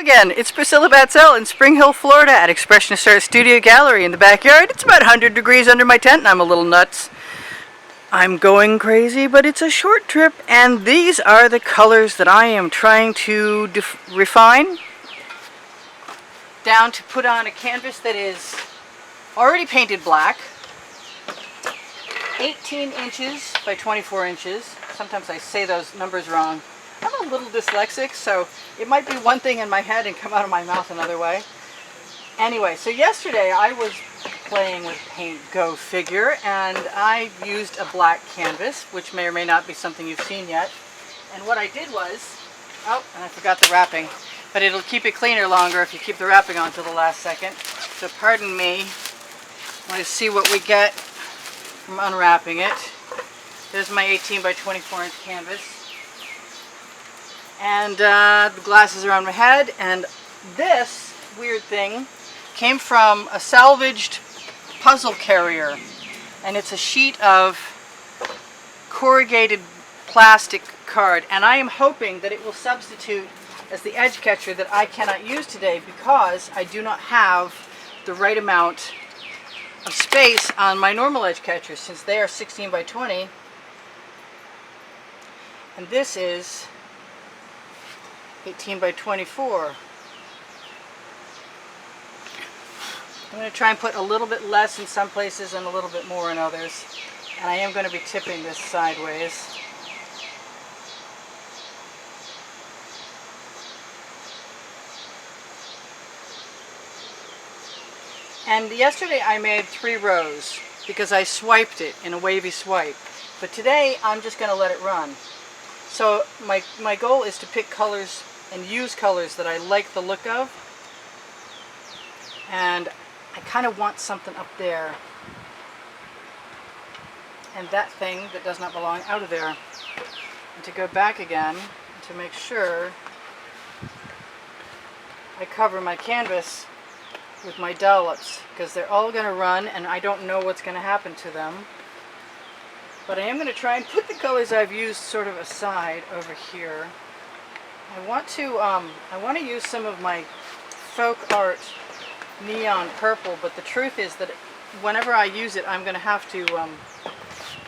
Again, it's Priscilla Batzell in Spring Hill, Florida at Expressionist Art Studio Gallery in the backyard. It's about 100 degrees under my tent and I'm a little nuts. I'm going crazy, but it's a short trip, and these are the colors that I am trying to refine down to put on a canvas that is already painted black, 18 inches by 24 inches. Sometimes I say those numbers wrong. I'm a little dyslexic, so it might be one thing in my head and come out of my mouth another way. Anyway, so yesterday I was playing with paint, go figure, and I used a black canvas, which may or may not be something you've seen yet. And what I did was, oh, and I forgot the wrapping, but it'll keep it cleaner longer if you keep the wrapping on till the last second. So pardon me, let's see what we get from unwrapping it. There's my 18 by 24 inch canvas. And the glasses are on my head, and this weird thing came from a salvaged puzzle carrier, and it's a sheet of corrugated plastic card, and I am hoping that it will substitute as the edge catcher that I cannot use today because I do not have the right amount of space on my normal edge catchers, since they are 16 by 20 and this is 18 by 24. I'm going to try and put a little bit less in some places and a little bit more in others. And I am going to be tipping this sideways. And yesterday I made 3 rows because I swiped it in a wavy swipe. But today I'm just going to let it run. So my goal is to pick colors and use colors that I like the look of. And I kind of want something up there. And that thing that does not belong out of there. And to go back again to make sure I cover my canvas with my dollops, because they're all going to run and I don't know what's going to happen to them. But I am going to try and put the colors I've used sort of aside over here. I want to use some of my folk art neon purple, but the truth is that whenever I use it, I'm going to have to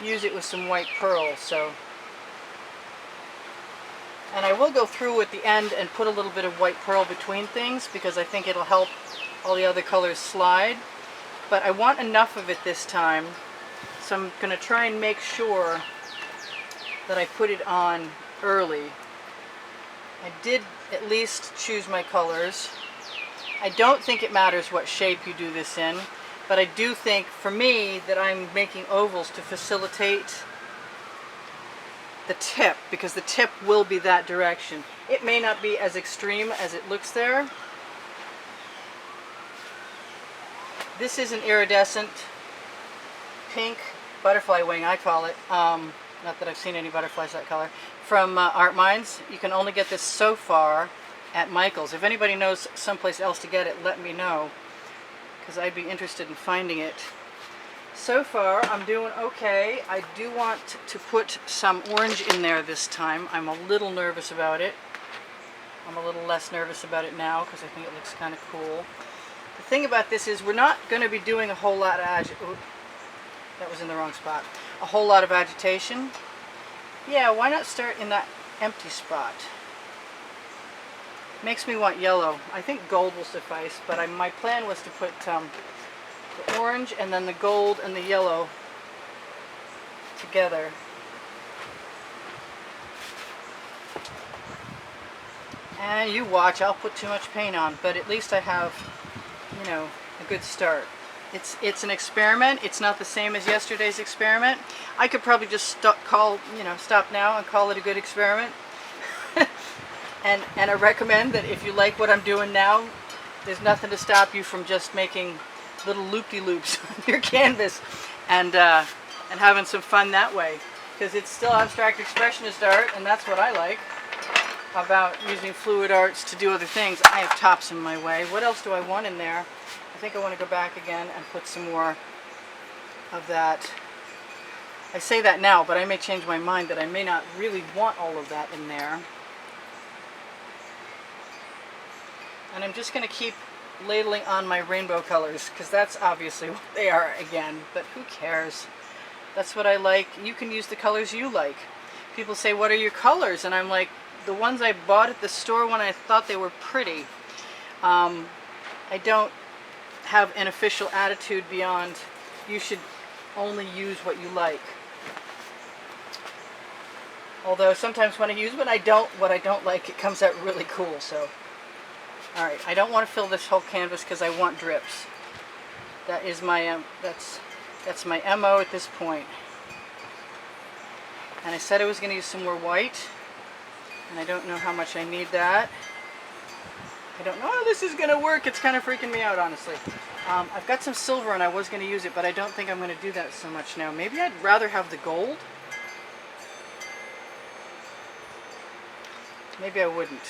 use it with some white pearl. And I will go through at the end and put a little bit of white pearl between things because I think it'll help all the other colors slide. But I want enough of it this time, so I'm going to try and make sure that I put it on early. I did at least choose my colors. I don't think it matters what shape you do this in, but I do think for me that I'm making ovals to facilitate the tip, because the tip will be that direction. It may not be as extreme as it looks there. This is an iridescent pink butterfly wing, I call it. Not that I've seen any butterflies that color. From Art Minds. You can only get this so far at Michael's. If anybody knows someplace else to get it, let me know, because I'd be interested in finding it. So far, I'm doing okay. I do want to put some orange in there this time. I'm a little nervous about it. I'm a little less nervous about it now because I think it looks kind of cool. The thing about this is we're not going to be doing a whole lot of that was in the wrong spot. A whole lot of agitation. Yeah, why not start in that empty spot? Makes me want yellow. I think gold will suffice, but my plan was to put the orange and then the gold and the yellow together. And you watch, I'll put too much paint on, but at least I have, you know, a good start. It's an experiment. It's not the same as yesterday's experiment. I could probably just stop now and call it a good experiment. and I recommend that if you like what I'm doing now, there's nothing to stop you from just making little loop-de-loops on your canvas and having some fun that way, because it's still abstract expressionist art, and that's what I like about using fluid arts to do other things. I have tops in my way. What else do I want in there? I think I want to go back again and put some more of that. I say that now, but I may change my mind that I may not really want all of that in there. And I'm just going to keep ladling on my rainbow colors because that's obviously what they are again, but who cares? That's what I like. You can use the colors you like. People say, what are your colors? And I'm like, the ones I bought at the store when I thought they were pretty. I don't have an official attitude beyond you should only use what you like. Although sometimes when I use what I don't like, it comes out really cool. So, all right, I don't want to fill this whole canvas because I want drips. That is my that's my MO at this point. And I said I was going to use some more white, and I don't know how much I need that. I don't know how this is going to work. It's kind of freaking me out, honestly. I've got some silver and I was going to use it, but I don't think I'm going to do that so much now. Maybe I'd rather have the gold. Maybe I wouldn't.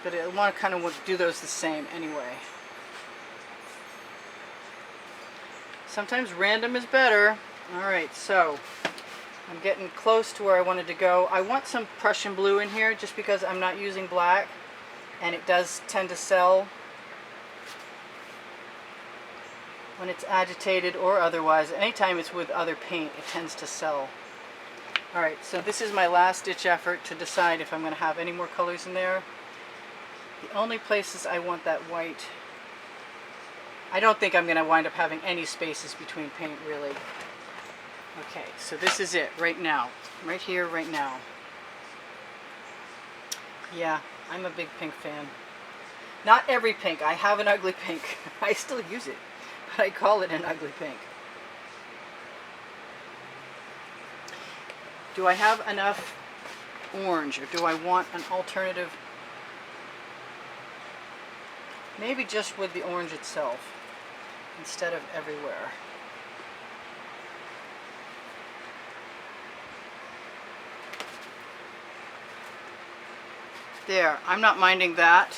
But I want to kind of do those the same anyway. Sometimes random is better. Alright, so I'm getting close to where I wanted to go. I want some Prussian blue in here just because I'm not using black. And it does tend to sell when it's agitated or otherwise. Anytime it's with other paint, it tends to sell. Alright, so this is my last ditch effort to decide if I'm going to have any more colors in there. The only places I want that white, I don't think I'm going to wind up having any spaces between paint, really. Okay, so this is it right now. Right here, right now. Yeah, I'm a big pink fan. Not every pink. I have an ugly pink. I still use it, but I call it an ugly pink. Do I have enough orange, or do I want an alternative? Maybe just with the orange itself instead of everywhere. There, I'm not minding that.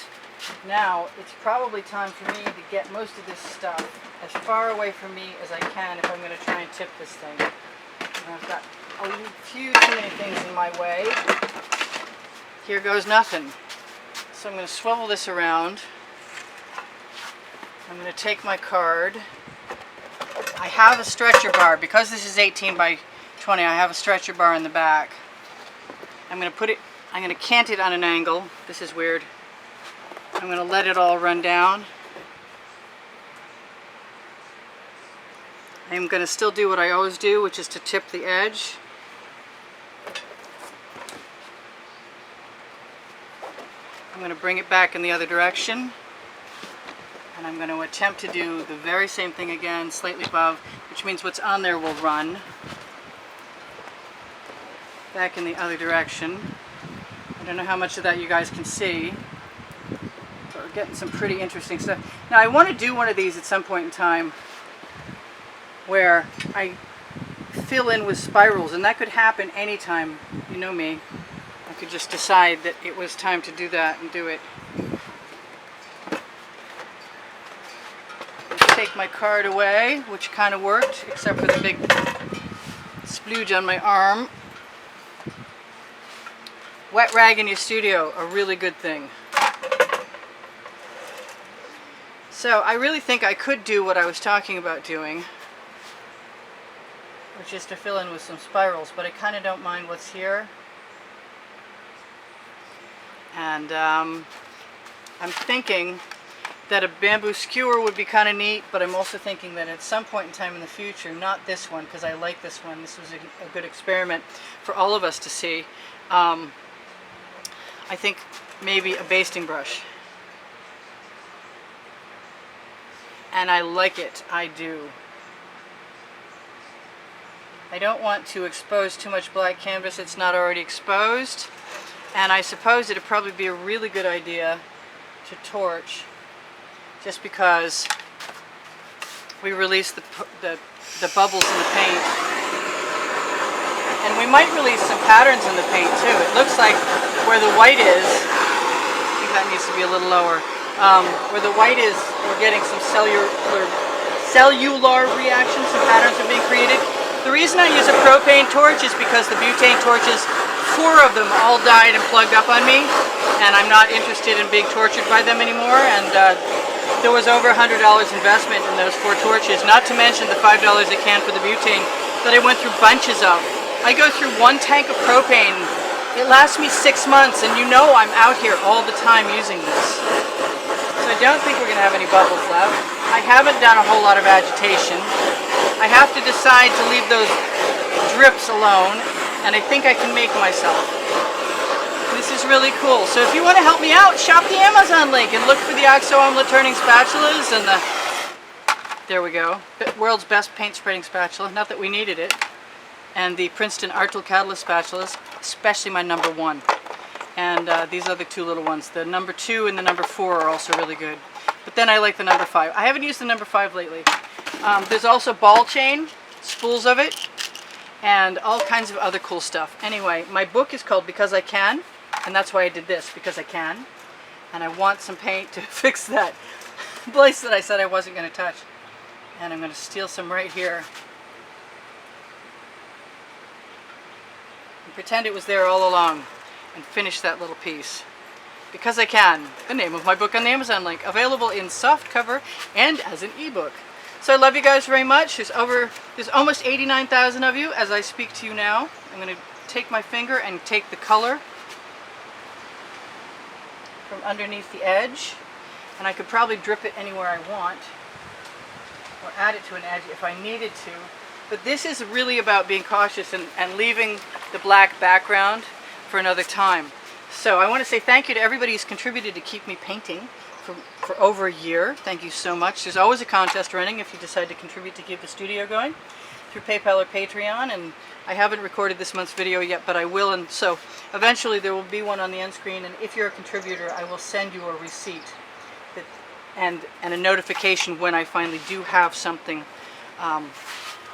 Now, it's probably time for me to get most of this stuff as far away from me as I can if I'm going to try and tip this thing. And I've got a few too many things in my way. Here goes nothing. So I'm going to swivel this around. I'm going to take my card. I have a stretcher bar. Because this is 18 by 20, I have a stretcher bar in the back. I'm going to cant it on an angle. This is weird. I'm going to let it all run down. I'm going to still do what I always do, which is to tip the edge. I'm going to bring it back in the other direction. And I'm going to attempt to do the very same thing again, slightly above, which means what's on there will run. Back in the other direction. I don't know how much of that you guys can see. But we're getting some pretty interesting stuff. Now I want to do one of these at some point in time where I fill in with spirals, and that could happen anytime. You know me. I could just decide that it was time to do that and do it. Take my card away, which kind of worked, except for the big splooge on my arm. Wet rag in your studio, a really good thing. So I really think I could do what I was talking about doing, which is to fill in with some spirals, but I kind of don't mind what's here. And I'm thinking that a bamboo skewer would be kind of neat, but I'm also thinking that at some point in time in the future, not this one, because I like this one, this was a good experiment for all of us to see. I think maybe a basting brush. And I like it, I do. I don't want to expose too much black canvas it's not already exposed, and I suppose it'd probably be a really good idea to torch, just because we release the bubbles in the paint. And we might release some patterns in the paint too. It looks like where the white is, I think that needs to be a little lower, where the white is, we're getting some cellular reactions, some patterns are being created. The reason I use a propane torch is because the butane torches, 4 of them all died and plugged up on me. and I'm not interested in being tortured by them anymore. And there was over $100 investment in those 4 torches, not to mention the $5 a can for the butane that I went through bunches of. I go through 1 tank of propane. It lasts me 6 months, and you know I'm out here all the time using this. So I don't think we're going to have any bubbles left. I haven't done a whole lot of agitation. I have to decide to leave those drips alone, and I think I can make myself. This is really cool. So if you want to help me out, shop the Amazon link and look for the OXO omelet turning spatulas and the, there we go, world's best paint spreading spatula, not that we needed it, and the Princeton Art Tool Catalyst spatulas, especially my number 1. And these other 2 little ones, the number 2 and the number 4 are also really good. But then I like the number 5. I haven't used the number 5 lately. There's also ball chain, spools of it, and all kinds of other cool stuff. Anyway, my book is called Because I Can, and that's why I did this, because I can. And I want some paint to fix that place that I said I wasn't going to touch. And I'm going to steal some right here. And pretend it was there all along. And finish that little piece. Because I Can, the name of my book on the Amazon link, available in soft cover and as an ebook. So I love you guys very much. There's almost 89,000 of you as I speak to you now. I'm going to take my finger and take the color from underneath the edge, and I could probably drip it anywhere I want or add it to an edge if I needed to. But this is really about being cautious and leaving the black background for another time. So I want to say thank you to everybody who's contributed to keep me painting for over a year. Thank you so much. There's always a contest running if you decide to contribute to keep the studio going through PayPal or Patreon, and I haven't recorded this month's video yet, but I will, and so eventually there will be one on the end screen, and if you're a contributor, I will send you a receipt and a notification when I finally do have something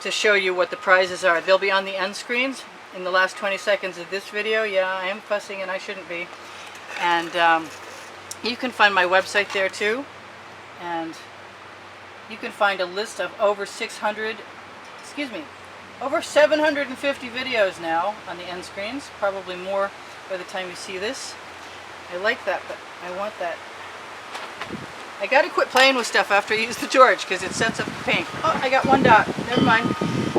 to show you what the prizes are. They'll be on the end screens in the last 20 seconds of this video. Yeah, I am fussing and I shouldn't be. And you can find my website there too, and you can find a list of over 750 videos now on the end screens, probably more by the time you see this. I like that, but I want that. I gotta quit playing with stuff after I use the torch because it sets up the paint. Oh, I got 1 dot, never mind.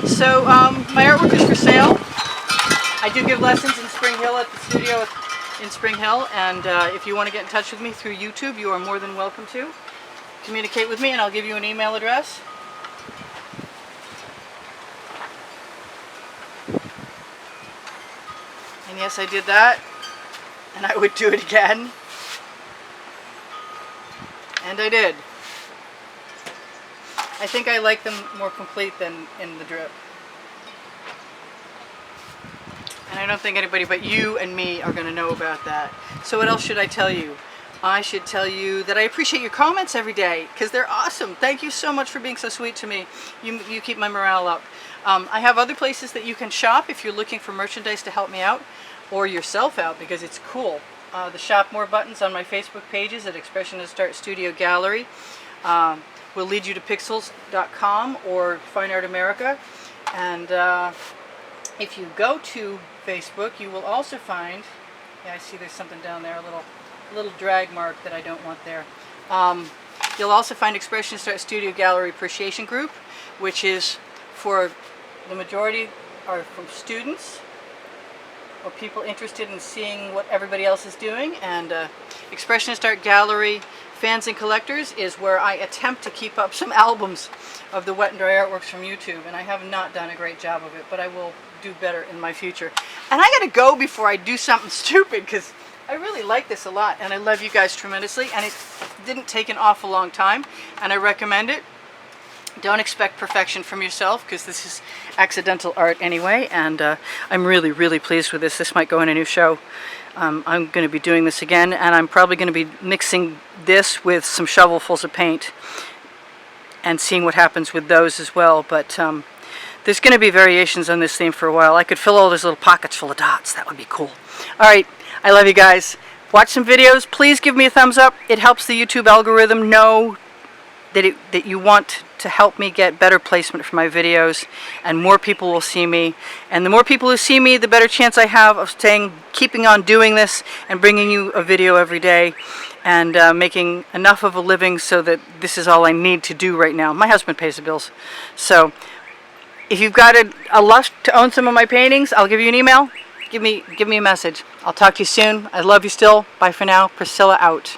So my artwork is for sale. I do give lessons in Spring Hill at the studio in Spring Hill, and if you want to get in touch with me through YouTube, you are more than welcome to. Communicate with me and I'll give you an email address. And yes, I did that, and I would do it again. And I did. I think I like them more complete than in the drip. And I don't think anybody but you and me are going to know about that. So what else should I tell you? I should tell you that I appreciate your comments every day, because they're awesome. Thank you so much for being so sweet to me. You keep my morale up. I have other places that you can shop if you're looking for merchandise to help me out, or yourself out, because it's cool. The Shop More buttons on my Facebook pages at Expressionist Art Studio Gallery will lead you to pixels.com or Fine Art America. And if you go to Facebook, you will also find, yeah, I see there's something down there, a little drag mark that I don't want there. You'll also find Expressionist Art Studio Gallery Appreciation Group, which is for the majority are from students or people interested in seeing what everybody else is doing, and Expressionist Art Gallery Fans and Collectors is where I attempt to keep up some albums of the wet and dry artworks from YouTube, and I have not done a great job of it, but I will do better in my future. And I gotta go before I do something stupid, because I really like this a lot, and I love you guys tremendously, and it didn't take an awful long time, and I recommend it. Don't expect perfection from yourself, because this is accidental art anyway, and I'm really, really pleased with this. This might go in a new show. I'm going to be doing this again, and I'm probably going to be mixing this with some shovelfuls of paint and seeing what happens with those as well. But there's going to be variations on this theme for a while. I could fill all those little pockets full of dots. That would be cool. All right, I love you guys. Watch some videos. Please give me a thumbs up. It helps the YouTube algorithm know that you want to help me get better placement for my videos, and more people will see me. And the more people who see me, the better chance I have of keeping on doing this and bringing you a video every day, and making enough of a living so that this is all I need to do right now. My husband pays the bills. So if you've got a lust to own some of my paintings, I'll give you an email. Give me a message. I'll talk to you soon. I love you still. Bye for now. Priscilla out.